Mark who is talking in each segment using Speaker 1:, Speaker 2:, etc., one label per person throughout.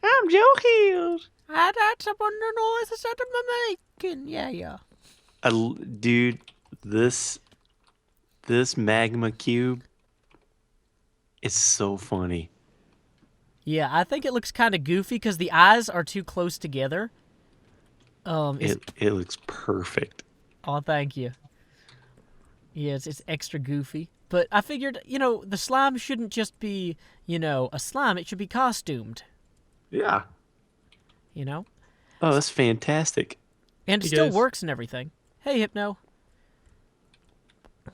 Speaker 1: I'm Joe Hills.
Speaker 2: I got some of the noises that I'm making. Yeah.
Speaker 1: Dude, this this magma cube is so funny.
Speaker 2: Yeah, I think it looks kind of goofy because the eyes are too close together. Is
Speaker 1: It looks perfect.
Speaker 2: Oh, thank you. Yes, it's extra goofy. But I figured, the slime shouldn't just be, a slime. It should be costumed,
Speaker 1: Yeah.
Speaker 2: you know?
Speaker 1: Oh, that's fantastic.
Speaker 2: And it
Speaker 3: Hey
Speaker 2: still
Speaker 3: guys.
Speaker 2: works and everything. Hey, Hypno.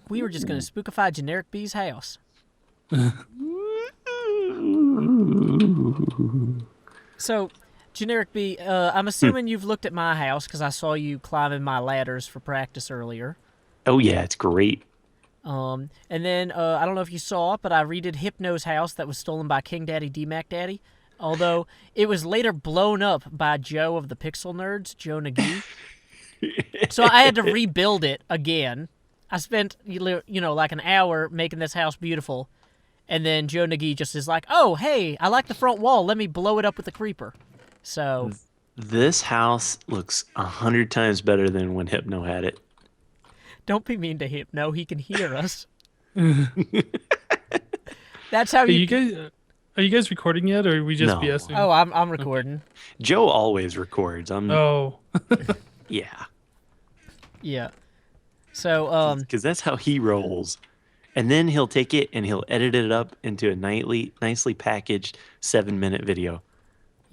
Speaker 2: We were just going to spookify GenerikB's house. So, GenerikB, I'm assuming you've looked at my house because I saw you climbing my ladders for practice earlier.
Speaker 1: Oh yeah, it's great.
Speaker 2: And then I don't know if you saw it, but I redid Hypno's house that was stolen by King Daddy D Mac Daddy. Although it was later blown up by Joe of the Pixel Nerds, JoeHillsTSD. So I had to rebuild it again. I spent like an hour making this house beautiful, and then JoeHillsTSD just is like, "Oh, hey, I like the front wall. Let me blow it up with a creeper." So
Speaker 1: This house looks 100 times better than when Hypno had it.
Speaker 2: don't be mean to Hypno. He can hear us. That's how
Speaker 3: Hey,
Speaker 2: you.
Speaker 3: you guys, are you guys recording yet, or are we just
Speaker 1: No.
Speaker 3: BSing?
Speaker 2: Oh, I'm recording.
Speaker 1: Joe always records.
Speaker 3: Oh,
Speaker 1: Yeah,
Speaker 2: Yeah. So
Speaker 1: because that's how he rolls. And then he'll take it and he'll edit it up into a nicely packaged 7-minute video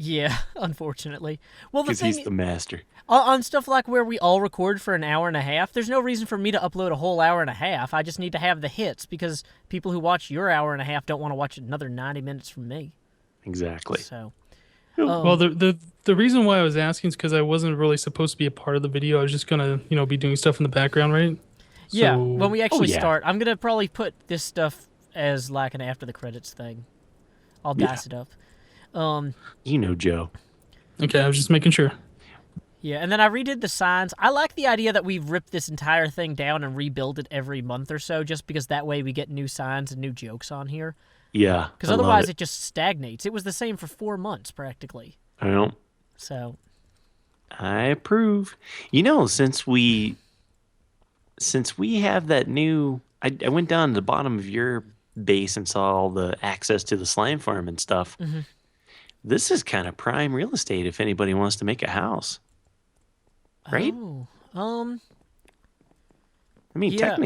Speaker 2: yeah. Unfortunately, well, the
Speaker 1: because he's
Speaker 2: thing
Speaker 1: the master.
Speaker 2: on stuff like where we all record for an hour and a half, there's no reason for me to upload a whole hour and a half. I just need to have the hits because people who watch your hour and a half don't want to watch another 90 minutes from me.
Speaker 1: Exactly.
Speaker 2: So,
Speaker 3: well, the reason why I was asking is because I wasn't really supposed to be a part of the video. I was just gonna, be doing stuff in the background, right?
Speaker 2: yeah,
Speaker 3: So,
Speaker 2: when we actually
Speaker 1: yeah.
Speaker 2: start, I'm going to probably put this stuff as like an after the credits thing. I'll
Speaker 1: Yeah.
Speaker 2: dice it up.
Speaker 1: You know Joe.
Speaker 3: okay, I was just making sure.
Speaker 2: Yeah, and then I redid the signs. I like the idea that we've ripped this entire thing down and rebuild it every month or so, just because that way we get new signs and new jokes on here.
Speaker 1: Yeah.
Speaker 2: Because
Speaker 1: I love
Speaker 2: otherwise
Speaker 1: it.
Speaker 2: it just stagnates. It was the same for 4 months, practically.
Speaker 1: Well,
Speaker 2: So,
Speaker 1: I approve. Since we have that new, I went down to the bottom of your base and saw all the access to the slime farm and stuff.
Speaker 2: Mm-hmm.
Speaker 1: This is kind of prime real estate if anybody wants to make a house, right?
Speaker 2: oh,
Speaker 1: I mean,
Speaker 2: yeah.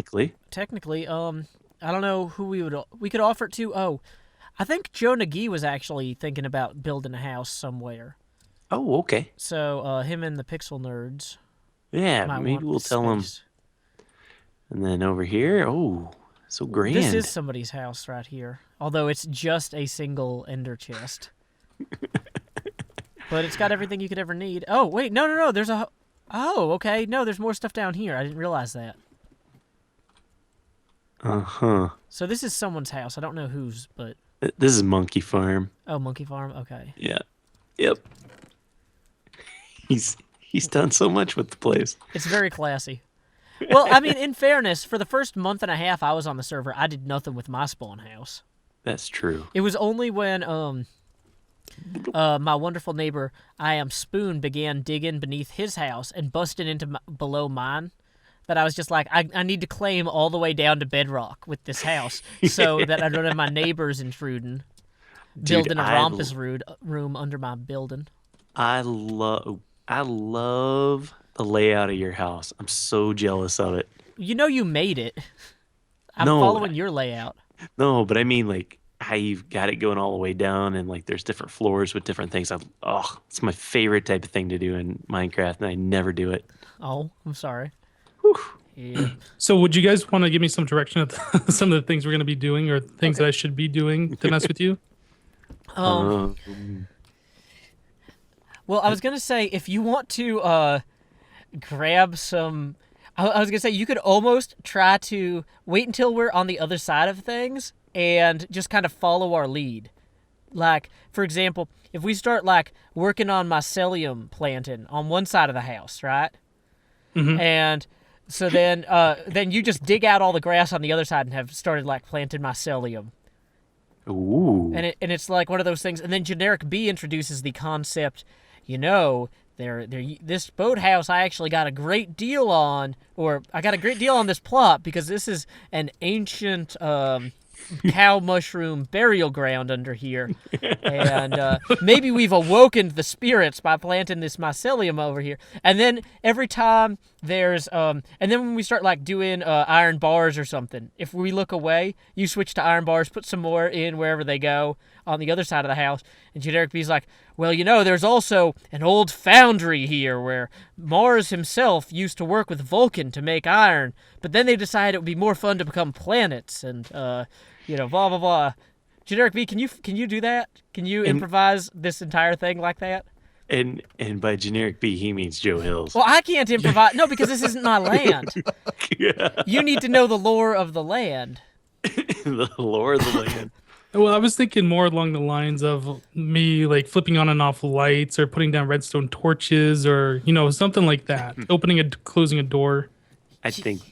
Speaker 1: technically.
Speaker 2: I don't know who we could offer it to. Oh, I think JoeHillsTSD was actually thinking about building a house somewhere.
Speaker 1: Oh, okay.
Speaker 2: So, him and the Pixel Nerds
Speaker 1: Yeah,
Speaker 2: might
Speaker 1: maybe
Speaker 2: want
Speaker 1: we'll
Speaker 2: the
Speaker 1: tell them.
Speaker 2: space.
Speaker 1: And then over here, oh, so grand.
Speaker 2: This is somebody's house right here. Although it's just a single ender chest. But it's got everything you could ever need. Oh, wait, no. There's a... Oh, okay. No, there's more stuff down here. I didn't realize that.
Speaker 1: Uh-huh.
Speaker 2: So this is someone's house. I don't know whose, but...
Speaker 1: This is Monkey Farm.
Speaker 2: Oh, Monkey Farm? Okay.
Speaker 1: Yeah. Yep. He's done so much with the place.
Speaker 2: It's very classy. Well, I mean, in fairness, for the first month and a half I was on the server, I did nothing with my spawn house.
Speaker 1: That's true.
Speaker 2: It was only when my wonderful neighbor, I Am Spoon, began digging beneath his house and busting into below mine that I was just like, I need to claim all the way down to bedrock with this house so that I don't have my neighbors intruding,
Speaker 1: Dude,
Speaker 2: building a rompus room under my building.
Speaker 1: I love the layout of your house. I'm so jealous of it.
Speaker 2: You made it. I'm
Speaker 1: No,
Speaker 2: following your layout.
Speaker 1: No, but I mean like how you've got it going all the way down and like there's different floors with different things. It's my favorite type of thing to do in Minecraft and I never do it.
Speaker 2: Oh, I'm sorry.
Speaker 1: Whew.
Speaker 2: Yeah.
Speaker 3: So, would you guys want to give me some direction of some of the things we're going to be doing, or things that I should be doing to mess with you?
Speaker 2: Well, I was gonna say if you want to grab some, I was gonna say you could almost try to wait until we're on the other side of things and just kind of follow our lead. Like, for example, if we start like working on mycelium planting on one side of the house, right?
Speaker 3: Mhm.
Speaker 2: And so then you just dig out all the grass on the other side and have started like planting mycelium.
Speaker 1: Ooh.
Speaker 2: and it's like one of those things. And then GenerikB introduces the concept, you know, this boathouse I actually got a great deal on, or I got a great deal on this plot because this is an ancient cow mushroom burial ground under here, and maybe we've awoken the spirits by planting this mycelium over here. And then every time there's and then when we start like doing iron bars or something, if we look away, you switch to iron bars, put some more in wherever they go on the other side of the house, and GenerikB's like, well, you know, there's also an old foundry here where Mars himself used to work with Vulcan to make iron, but then they decided it would be more fun to become planets, and you know, blah blah blah. GenerikB, can you do that? Can you improvise this entire thing like that?
Speaker 1: And by GenerikB, he means Joe Hills.
Speaker 2: Well, I can't improvise. No, because this isn't my land.
Speaker 1: Yeah.
Speaker 2: You need to know the lore of the land.
Speaker 1: The lore of the land.
Speaker 3: Well, I was thinking more along the lines of me like flipping on and off lights or putting down redstone torches or, you know, something like that. Opening and closing a door.
Speaker 1: I think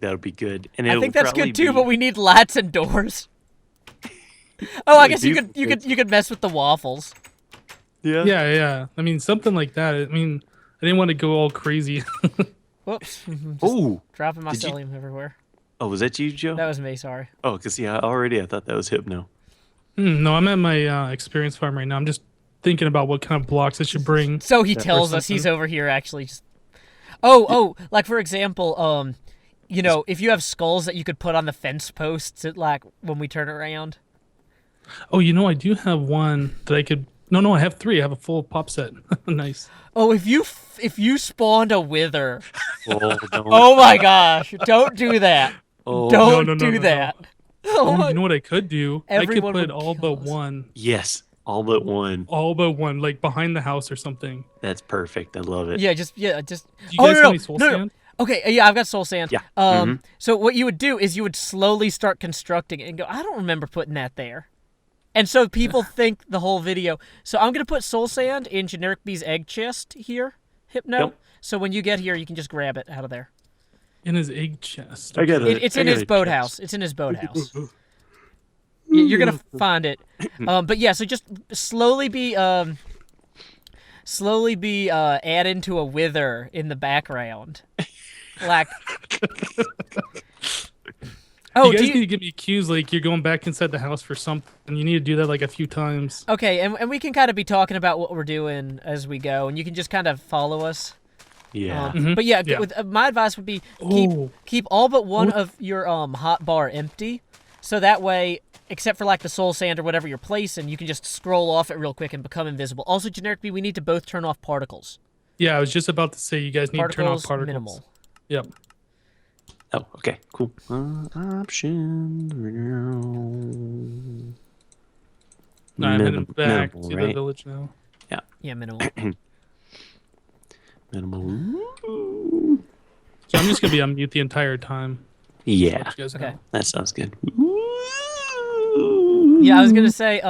Speaker 1: that would be good. And
Speaker 2: I
Speaker 1: it'll
Speaker 2: think that's
Speaker 1: probably
Speaker 2: good too,
Speaker 1: be-
Speaker 2: but we need lights and doors. Oh, I guess you
Speaker 1: do-
Speaker 2: could mess with the waffles.
Speaker 1: Yeah.
Speaker 3: Yeah. I mean, something like that. I mean, I didn't want to go all crazy.
Speaker 2: Whoops. Just
Speaker 1: Oh.
Speaker 2: dropping
Speaker 1: Did you-
Speaker 2: mycelium everywhere.
Speaker 1: Oh, was that you, Joe?
Speaker 2: That was me, sorry.
Speaker 1: Oh, because I thought that was Hypno.
Speaker 3: No, I'm at my experience farm right now. I'm just thinking about what kind of blocks I should bring.
Speaker 2: So he tells us he's over here actually just Oh, like for example, you know, if you have skulls that you could put on the fence posts at like when we turn around.
Speaker 3: Oh, you know, I do have one that I could. No, I have three. I have a full pop set. Nice.
Speaker 2: Oh, if you spawned a wither.
Speaker 1: Oh, don't.
Speaker 2: Oh my gosh, don't do that.
Speaker 1: Oh,
Speaker 2: Don't
Speaker 3: no,
Speaker 2: do
Speaker 3: no.
Speaker 2: that.
Speaker 3: Oh, you know what I could do? I could
Speaker 2: Everyone
Speaker 3: put
Speaker 2: would
Speaker 3: all
Speaker 2: kill
Speaker 3: but
Speaker 2: us.
Speaker 3: one.
Speaker 1: yes, all but one.
Speaker 3: All but one, like behind the house or something.
Speaker 2: Oh,
Speaker 1: That's perfect. I love it.
Speaker 2: Yeah, just
Speaker 3: Do you
Speaker 2: Oh
Speaker 3: guys
Speaker 2: no,
Speaker 3: have any soul
Speaker 2: no.
Speaker 3: sand?
Speaker 2: Okay, yeah, I've got soul sand.
Speaker 1: Yeah.
Speaker 2: So what you would do is you would slowly start constructing it and go, I don't remember putting that there. And so people think the whole video. So I'm gonna put soul sand in GenerikB's egg chest here, Hypno.
Speaker 1: Yep.
Speaker 2: So when you get here, you can just grab it out of there.
Speaker 3: In his egg chest.
Speaker 1: I got
Speaker 2: It's in his boathouse. It's in his boathouse. You're gonna find it. But yeah, so just slowly be adding to a wither in the background, like. Oh,
Speaker 3: You guys
Speaker 2: do
Speaker 3: need
Speaker 2: you?
Speaker 3: to give me cues like you're going back inside the house for something. And you need to do that like a few times.
Speaker 2: Okay, and we can kind of be talking about what we're doing as we go, and you can just kind of follow us.
Speaker 1: Yeah.
Speaker 2: But yeah,
Speaker 3: Yeah.
Speaker 2: with my advice would be
Speaker 3: Oh.
Speaker 2: keep all but one of your hot bar empty, so that way, except for like the soul sand or whatever you're placing, you can just scroll off it real quick and become invisible. Also, GenerikB, we need to both turn off particles.
Speaker 3: Yeah, I was just about to say you guys need to turn off particles.
Speaker 2: Minimal.
Speaker 3: Yep.
Speaker 1: Oh, okay, cool. Options.
Speaker 3: No, I'm heading back
Speaker 1: minimal,
Speaker 3: to the
Speaker 1: right?
Speaker 3: village now.
Speaker 2: Yeah, minimal.
Speaker 1: Minimal.
Speaker 3: So I'm just gonna be on mute the entire time.
Speaker 1: Yeah,
Speaker 3: Let you guys
Speaker 2: Okay.
Speaker 3: know.
Speaker 1: that sounds good.
Speaker 2: Yeah, I was gonna say,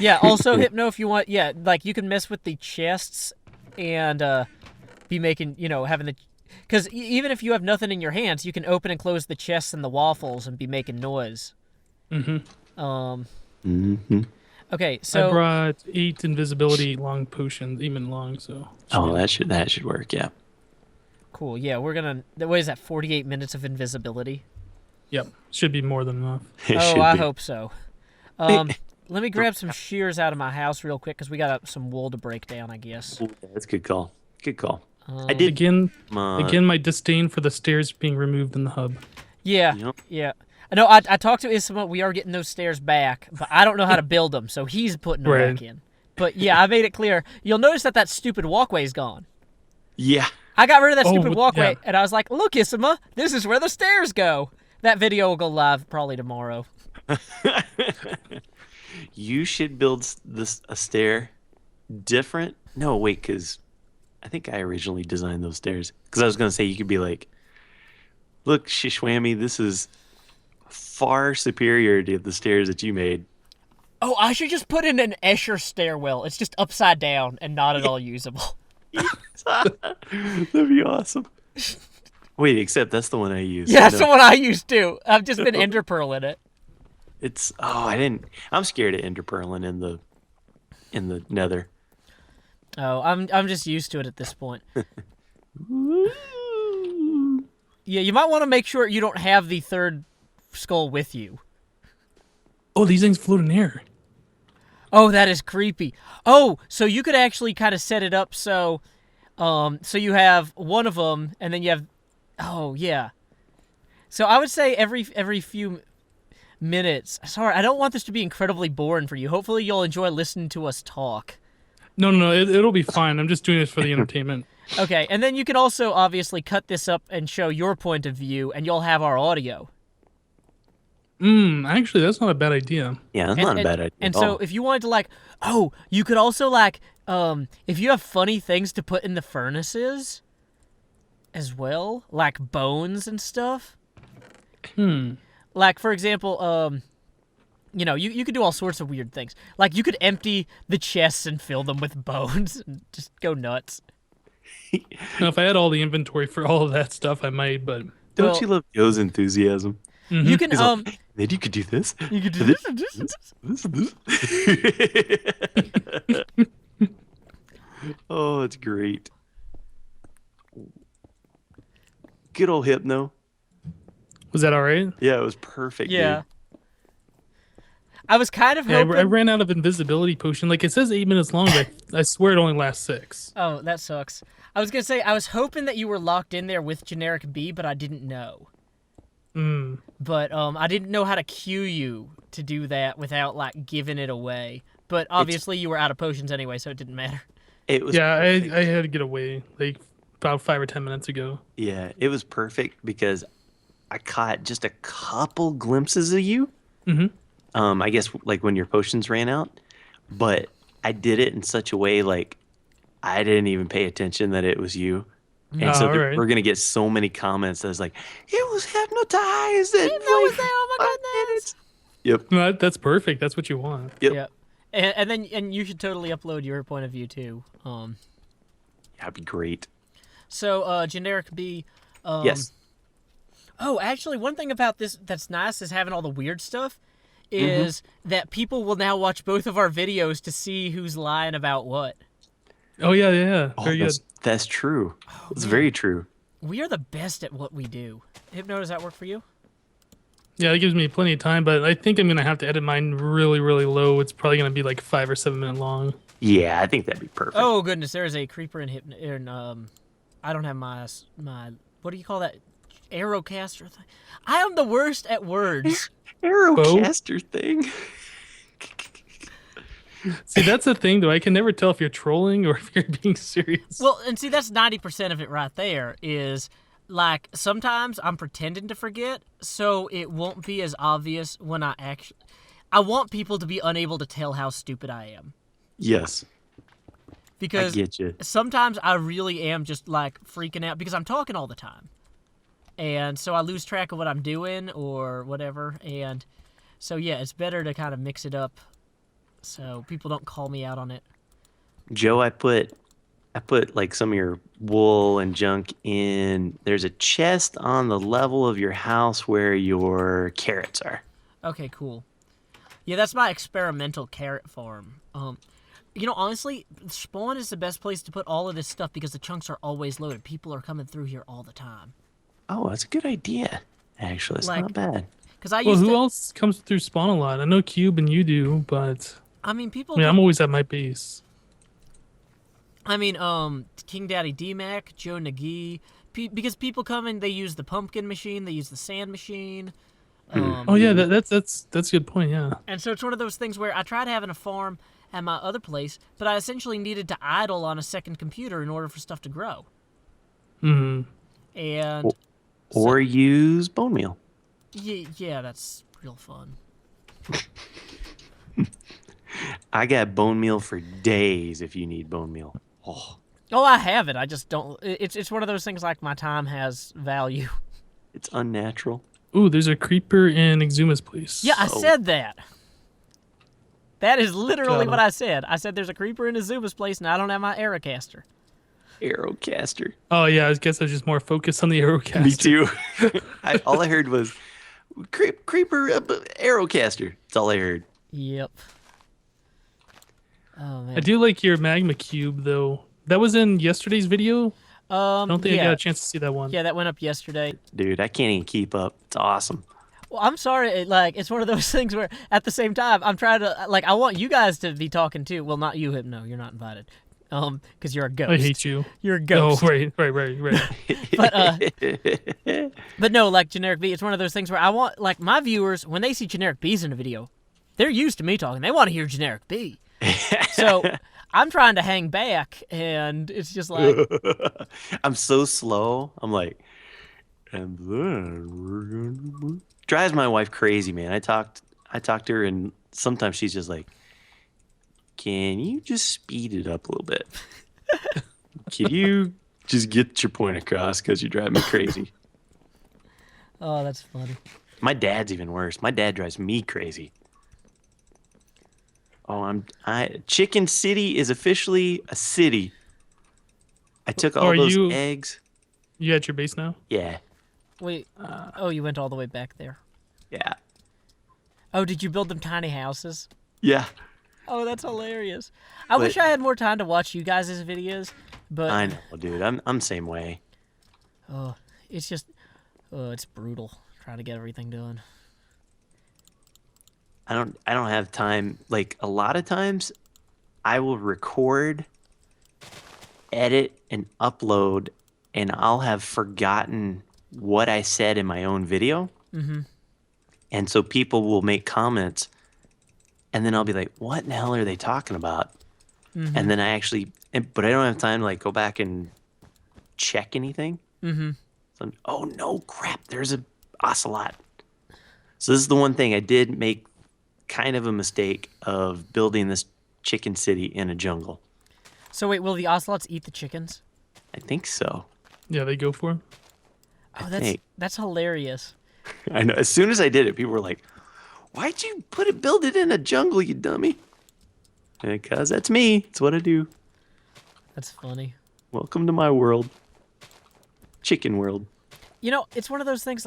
Speaker 2: yeah. Also, Hypno, if you want, yeah, like you can mess with the chests and be making, you know, having the, because even if you have nothing in your hands, you can open and close the chests and the waffles and be making noise.
Speaker 1: Mm-hmm.
Speaker 2: Okay,
Speaker 3: I
Speaker 2: so
Speaker 3: brought 8 invisibility long potions, even long. So.
Speaker 1: Oh, that should work. Yeah.
Speaker 2: cool. Yeah, we're gonna. What is that? 48 minutes of invisibility.
Speaker 3: Yep. Should be more than enough.
Speaker 1: It
Speaker 2: Oh,
Speaker 1: should
Speaker 2: I
Speaker 1: be.
Speaker 2: hope so. Let me grab some shears out of my house real quick because we got some wool to break down, I guess.
Speaker 1: Ooh, that's a good call. Good call. I did.
Speaker 3: Again,
Speaker 1: my-
Speaker 3: again, my disdain for the stairs being removed in the hub.
Speaker 2: Yeah,
Speaker 1: Yep.
Speaker 2: yeah. I know. I talked to Isma. We are getting those stairs back, but I don't know how to build them, so he's putting them
Speaker 3: Right.
Speaker 2: back in. But yeah, I made it clear. You'll notice that stupid walkway's gone.
Speaker 1: Yeah.
Speaker 2: I got rid of that
Speaker 3: Oh,
Speaker 2: stupid walkway,
Speaker 3: yeah.
Speaker 2: and I was like, "Look, Isma, this is where the stairs go." That video will go live probably tomorrow.
Speaker 1: You should build a stair different. No, wait, because I think I originally designed those stairs. Because I was gonna say you could be like, "Look, Shishwammy, this is far superior to the stairs that you made."
Speaker 2: Oh, I should just put in an Escher stairwell. It's just upside down and not at all usable.
Speaker 1: That'd be awesome. Wait, except that's the one I use.
Speaker 2: Yeah, that's
Speaker 1: No.
Speaker 2: the one I used too. I've just been ender pearling it.
Speaker 1: It's I didn't. I'm scared of ender pearling in the nether.
Speaker 2: Oh, I'm just used to it at this point. Yeah, you might want to make sure you don't have the third skull with you.
Speaker 3: Oh, these things float in air.
Speaker 2: Oh, that is creepy. Oh, so you could actually kind of set it up so you have one of them and then you have oh, yeah. So I would say every few minutes. Sorry, I don't want this to be incredibly boring for you. Hopefully you'll enjoy listening to us talk.
Speaker 3: No. It'll be fine. I'm just doing this for the entertainment.
Speaker 2: Okay, and then you can also obviously cut this up and show your point of view, and you'll have our audio.
Speaker 3: Actually, that's not a bad idea.
Speaker 1: Yeah, that's not a bad idea.
Speaker 2: And
Speaker 1: at
Speaker 2: so
Speaker 1: all.
Speaker 2: if you wanted to you could also if you have funny things to put in the furnaces as well, like bones and stuff. Like, for example, you could do all sorts of weird things. Like, you could empty the chests and fill them with bones and just go nuts.
Speaker 3: Now, if I had all the inventory for all of that stuff, I might, but
Speaker 1: Don't you love Joe's enthusiasm?
Speaker 2: You can
Speaker 1: He's like, then you could do this.
Speaker 2: you could do this and this and this.
Speaker 1: Oh, it's great. Good old Hypno.
Speaker 3: was that all right?
Speaker 1: Yeah, it was perfect.
Speaker 2: Yeah.
Speaker 1: Dude.
Speaker 2: I was kind of
Speaker 3: Yeah,
Speaker 2: hoping.
Speaker 3: I ran out of invisibility potion. Like, it says 8 minutes long, but I swear it only lasts 6.
Speaker 2: Oh, that sucks. I was gonna say I was hoping that you were locked in there with GenerikB, but I didn't know. But I didn't know how to cue you to do that without like giving it away. But obviously you were out of potions anyway, so it didn't matter.
Speaker 1: It was
Speaker 3: Yeah, I had to get away like about 5 or 10 minutes ago.
Speaker 1: Yeah, it was perfect because I caught just a couple glimpses of you. I guess like when your potions ran out, but I did it in such a way like I didn't even pay attention that it was you. And so
Speaker 3: alright.
Speaker 1: we're gonna get so many comments that's like, it was hypnotized. And
Speaker 2: was
Speaker 1: like,
Speaker 2: there, oh my
Speaker 1: 5
Speaker 2: goodness.
Speaker 1: minutes." Yep.
Speaker 3: No, that's perfect. That's what you want.
Speaker 1: Yep.
Speaker 2: Yeah. And then you should totally upload your point of view too.
Speaker 1: That'd be great.
Speaker 2: So GenerikB.
Speaker 1: Yes.
Speaker 2: Oh, actually, one thing about this that's nice is having all the weird stuff is that people will now watch both of our videos to see who's lying about what.
Speaker 3: Oh yeah.
Speaker 1: Oh,
Speaker 3: Very good.
Speaker 1: that's true. It's very true.
Speaker 2: We are the best at what we do. Hypno, does that work for you?
Speaker 3: Yeah, that gives me plenty of time, but I think I'm gonna have to edit mine really, really low. It's probably gonna be like 5 or 7 minute long.
Speaker 1: Yeah, I think that'd be perfect.
Speaker 2: Oh goodness, there is a creeper in Hypno. I don't have my what do you call that? Arrowcaster thing. I am the worst at words.
Speaker 1: Arrowcaster thing.
Speaker 3: See, that's the thing, though. I can never tell if you're trolling or if you're being serious.
Speaker 2: Well, and see, that's 90% of it right there. Is like sometimes I'm pretending to forget, so it won't be as obvious when I actually. I want people to be unable to tell how stupid I am.
Speaker 1: Yes.
Speaker 2: Because
Speaker 1: I get you.
Speaker 2: sometimes I really am just like freaking out because I'm talking all the time. And so I lose track of what I'm doing or whatever. And so, yeah, it's better to kind of mix it up so people don't call me out on it.
Speaker 1: Joe, I put like some of your wool and junk in. There's a chest on the level of your house where your carrots are.
Speaker 2: Okay, cool. Yeah, that's my experimental carrot farm. Honestly, spawn is the best place to put all of this stuff because the chunks are always loaded. People are coming through here all the time.
Speaker 1: Oh, that's a good idea. Actually, it's not bad.
Speaker 2: Because I
Speaker 3: Well,
Speaker 2: used
Speaker 3: who
Speaker 2: to,
Speaker 3: else comes through spawn a lot? I know Cube and you do, but
Speaker 2: I mean, people.
Speaker 3: I mean, I'm always at my base.
Speaker 2: King Daddy D-Mac, Joe Nagi, because people come and they use the pumpkin machine, they use the sand machine.
Speaker 3: Oh yeah, that's a good point. Yeah.
Speaker 2: And so it's one of those things where I tried having a farm at my other place, but I essentially needed to idle on a second computer in order for stuff to grow. And
Speaker 1: Or use bone meal.
Speaker 2: yeah, that's real fun.
Speaker 1: I got bone meal for days if you need bone meal.
Speaker 2: Oh, I have it. I just don't. It's one of those things like my time has value.
Speaker 1: It's unnatural.
Speaker 3: Ooh, there's a creeper in Exuma's place.
Speaker 2: Yeah, I said that. That is literally
Speaker 3: Got
Speaker 2: what
Speaker 3: it.
Speaker 2: I said. I said there's a creeper in Azuma's place, and I don't have my Arrowcaster.
Speaker 1: Arrowcaster.
Speaker 3: Oh yeah, I guess I was just more focused on the Arrowcast.
Speaker 1: Me too. All I heard was creeper arrowcaster. That's all I heard.
Speaker 2: Yep. Oh
Speaker 3: I
Speaker 2: man.
Speaker 3: do like your magma cube though. That was in yesterday's video. I don't think I got
Speaker 2: Yeah.
Speaker 3: a chance to see that one.
Speaker 2: Yeah, that went up yesterday.
Speaker 1: Dude, I can't even keep up. It's awesome.
Speaker 2: Well, I'm sorry. It's one of those things where, at the same time, I'm trying to I want you guys to be talking too. Well, not you, him. No, you're not invited. Because you're a ghost.
Speaker 3: I hate you.
Speaker 2: You're a ghost.
Speaker 3: Oh, right.
Speaker 2: But no, like GenerikB, it's one of those things where I want my viewers when they see GenerikB's in a video, they're used to me talking. They want to hear GenerikB. So I'm trying to hang back, and it's just like
Speaker 1: I'm so slow. I'm like, and then we're gonna drives my wife crazy, man. I talked to her, and sometimes she's just like, "Can you just speed it up a little bit? Can you just get your point across? Because you drive me crazy."
Speaker 2: oh, that's funny.
Speaker 1: My dad's even worse. My dad drives me crazy. Oh, Chicken City is officially a city. I took all
Speaker 3: Are
Speaker 1: those
Speaker 3: you-
Speaker 1: eggs.
Speaker 3: You at your base now?
Speaker 1: Yeah,
Speaker 2: Wait. Oh, you went all the way back there.
Speaker 1: yeah,
Speaker 2: Oh, did you build them tiny houses?
Speaker 1: yeah.
Speaker 2: Oh, that's hilarious. I wish I had more time to watch you guys' videos, but
Speaker 1: I know, dude. I'm same way.
Speaker 2: oh, it's just it's brutal trying to get everything done.
Speaker 1: I don't have time. Like a lot of times I will record, edit, and upload, and I'll have forgotten what I said in my own video.
Speaker 2: Mm-hmm.
Speaker 1: And so people will make comments, and then I'll be like, what in the hell are they talking about?
Speaker 2: Mm-hmm.
Speaker 1: And then but I don't have time to like go back and check anything.
Speaker 2: Mm-hmm.
Speaker 1: So oh no, crap, there's a ocelot. So this is the one thing I did make kind of a mistake of building this chicken city in a jungle.
Speaker 2: So wait, will the ocelots eat the chickens?
Speaker 1: I think so.
Speaker 3: Yeah, they go for him.
Speaker 2: Oh,
Speaker 1: think.
Speaker 2: that's hilarious.
Speaker 1: I know. As soon as I did it, people were like, "Why'd you build it in a jungle, you dummy?" Because that's me. It's what I do.
Speaker 2: That's funny.
Speaker 1: Welcome to my world. Chicken world.
Speaker 2: You know, it's one of those things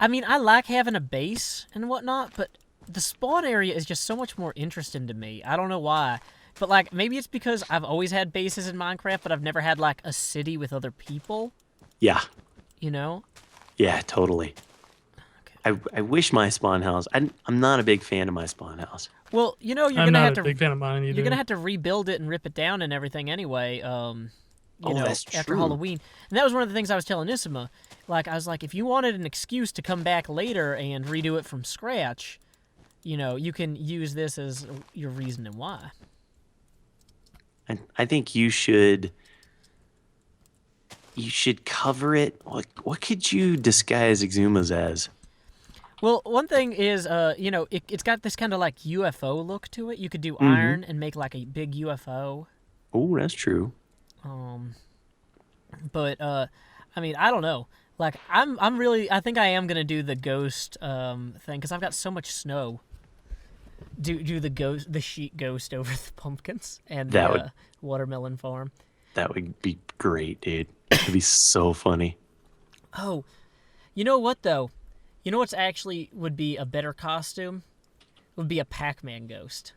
Speaker 2: I mean, I like having a base and whatnot, but the spawn area is just so much more interesting to me. I don't know why. But, maybe it's because I've always had bases in Minecraft, but I've never had, a city with other people,
Speaker 1: Yeah.
Speaker 2: you know?
Speaker 1: Yeah, totally. I wish my spawn house. I'm not a big fan of my spawn house.
Speaker 2: Well, you know,
Speaker 3: I'm not a big fan of mine either.
Speaker 2: you're gonna have to rebuild it and rip it down and everything anyway. You know,
Speaker 1: that's
Speaker 2: after
Speaker 1: true.
Speaker 2: Halloween, and that was one of the things I was telling Isima. I was like, if you wanted an excuse to come back later and redo it from scratch, you know, you can use this as your reasoning why.
Speaker 1: I think you should cover it. What could you disguise Exumas as?
Speaker 2: Well, one thing is, you know, it's got this kind of UFO look to it. You could do
Speaker 1: Mm-hmm.
Speaker 2: iron and make a big UFO.
Speaker 1: Oh, that's true.
Speaker 2: But I mean, I don't know. I'm really, I think I am gonna do the ghost thing because I've got so much snow. Do the sheet ghost over the pumpkins and
Speaker 1: That
Speaker 2: the
Speaker 1: would-
Speaker 2: watermelon farm.
Speaker 1: That would be great, dude. It'd be so funny.
Speaker 2: Oh, you know what though? You know what's actually would be a better costume? Would be a Pac-Man ghost.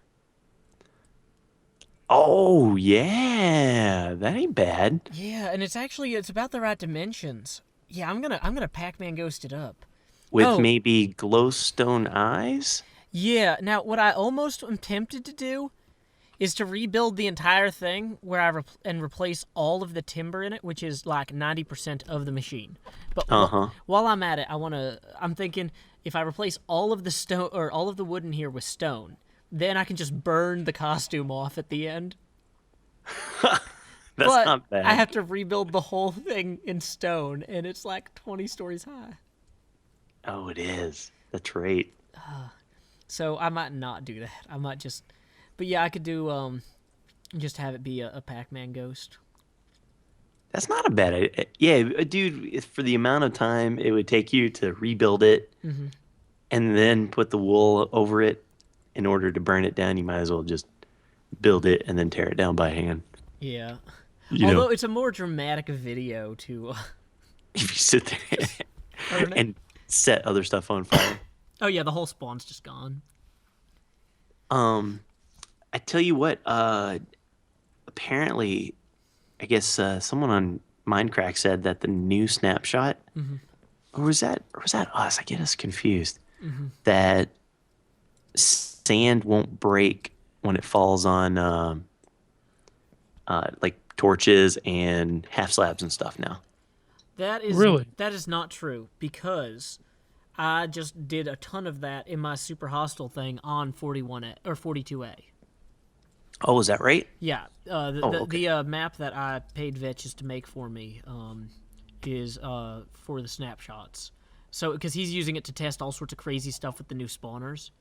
Speaker 1: Oh yeah, that ain't bad.
Speaker 2: Yeah, and it's about the right dimensions. Yeah, I'm gonna Pac-Man ghost it up.
Speaker 1: With
Speaker 2: Oh.
Speaker 1: maybe glowstone eyes.
Speaker 2: Yeah, now what I almost am tempted to do is to rebuild the entire thing where and replace all of the timber in it, which is 90% of the machine. But while I'm at it, I'm thinking if I replace all of the stone or all of the wood in here with stone, then I can just burn the costume off at the end.
Speaker 1: That's
Speaker 2: But
Speaker 1: not bad.
Speaker 2: I have to rebuild the whole thing in stone, and it's 20 stories high.
Speaker 1: Oh, it is. That's right.
Speaker 2: So I might not do that. I might just, but yeah, I could do just have it be a Pac-Man ghost.
Speaker 1: That's not a bad idea. Yeah, dude, for the amount of time it would take you to rebuild it and then put the wool over it in order to burn it down, you might as well just build it and then tear it down by hand.
Speaker 2: Yeah.
Speaker 1: You
Speaker 2: Although
Speaker 1: know,
Speaker 2: it's a more dramatic video to
Speaker 1: if you sit there
Speaker 2: burn it.
Speaker 1: and set other stuff on fire.
Speaker 2: Oh yeah, the whole spawn's just gone.
Speaker 1: I tell you what, apparently, I guess someone on Minecraft said that the new snapshot, or was that us? I get us confused. That sand won't break when it falls on like torches and half slabs and stuff now.
Speaker 3: Really?
Speaker 2: That is not true because I just did a ton of that in my super hostile thing on 41A or 42A.
Speaker 1: Oh, is that right?
Speaker 2: Yeah,
Speaker 1: Okay.
Speaker 2: the map that I paid Vetches to make for me is for the snapshots. So because he's using it to test all sorts of crazy stuff with the new spawners.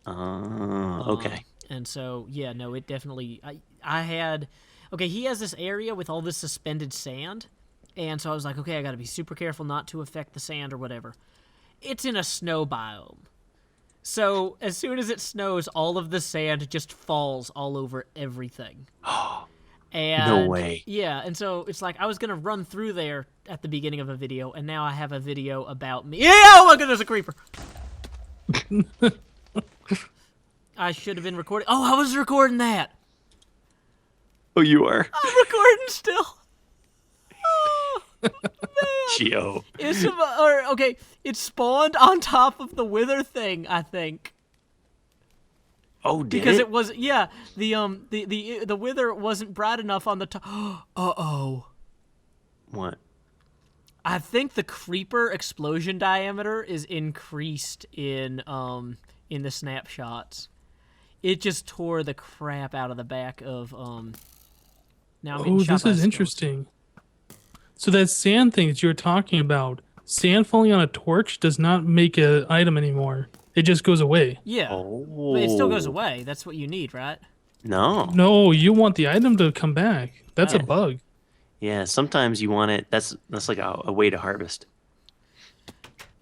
Speaker 1: Okay.
Speaker 2: And so yeah, no, it definitely. I had okay. He has this area with all this suspended sand, and so I was like, okay, I got to be super careful not to affect the sand or whatever. It's in a snow biome. So as soon as it snows, all of the sand just falls all over everything. And
Speaker 1: No way.
Speaker 2: yeah, and so it's like I was gonna run through there at the beginning of a video, and now I have a video about me. Yeah, oh my goodness, a creeper. I should have been recording. Oh, I was recording that.
Speaker 1: Oh, you are?
Speaker 2: I'm recording still. Oh,
Speaker 1: Geo.
Speaker 2: okay, it spawned on top of the wither thing, I think.
Speaker 1: Oh, did
Speaker 2: Because
Speaker 1: it?
Speaker 2: it was the wither wasn't bright enough on the top. Uh-oh.
Speaker 1: What?
Speaker 2: I think the creeper explosion diameter is increased in the snapshots. It just tore the crap out of the back of now I'm getting
Speaker 3: Oh,
Speaker 2: shot
Speaker 3: this
Speaker 2: by a
Speaker 3: is
Speaker 2: skeleton.
Speaker 3: interesting. So that sand thing that you were talking about, sand falling on a torch does not make an item anymore. It just goes away.
Speaker 2: Yeah.
Speaker 1: Oh.
Speaker 2: But it still goes away. That's what you need, right?
Speaker 1: No.
Speaker 3: No, you want the item to come back. That's a
Speaker 1: Yeah.
Speaker 3: bug.
Speaker 1: Yeah, sometimes you want it. That's like a way to harvest.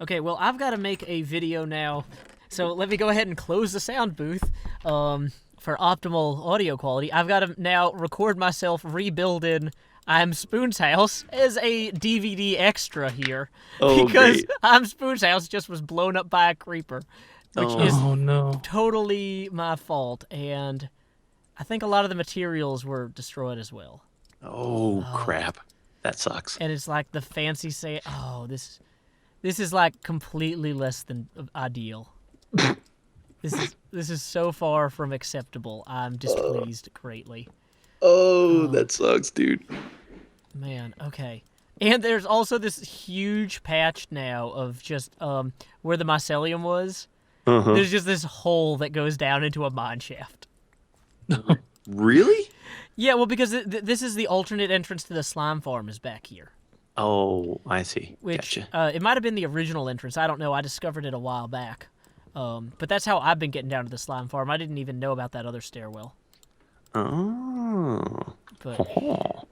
Speaker 2: Okay, well, I've got to make a video now. So let me go ahead and close the sound booth for optimal audio quality. I've got to now record myself rebuilding I'm Spoon's house as a DVD extra here.
Speaker 1: Oh,
Speaker 2: because
Speaker 1: great.
Speaker 2: I'm Spoon's house just was blown up by a creeper, which
Speaker 1: Oh.
Speaker 2: is
Speaker 3: Oh no.
Speaker 2: totally my fault. And I think a lot of the materials were destroyed as well.
Speaker 1: Oh, crap. That sucks.
Speaker 2: And it's like the fancy say, oh, this is like completely less than ideal. This is so far from acceptable. I'm displeased greatly.
Speaker 1: Oh, that sucks, dude.
Speaker 2: Man, okay. And there's also this huge patch now of just where the mycelium was.
Speaker 1: Uh-huh.
Speaker 2: There's just this hole that goes down into a mine shaft.
Speaker 1: Really?
Speaker 2: Yeah, well, because this is the alternate entrance to the slime farm is back here.
Speaker 1: Oh, I see.
Speaker 2: Which
Speaker 1: Gotcha.
Speaker 2: it might have been the original entrance. I don't know. I discovered it a while back. But that's how I've been getting down to the slime farm. I didn't even know about that other stairwell.
Speaker 1: Oh.
Speaker 2: But
Speaker 1: Oh.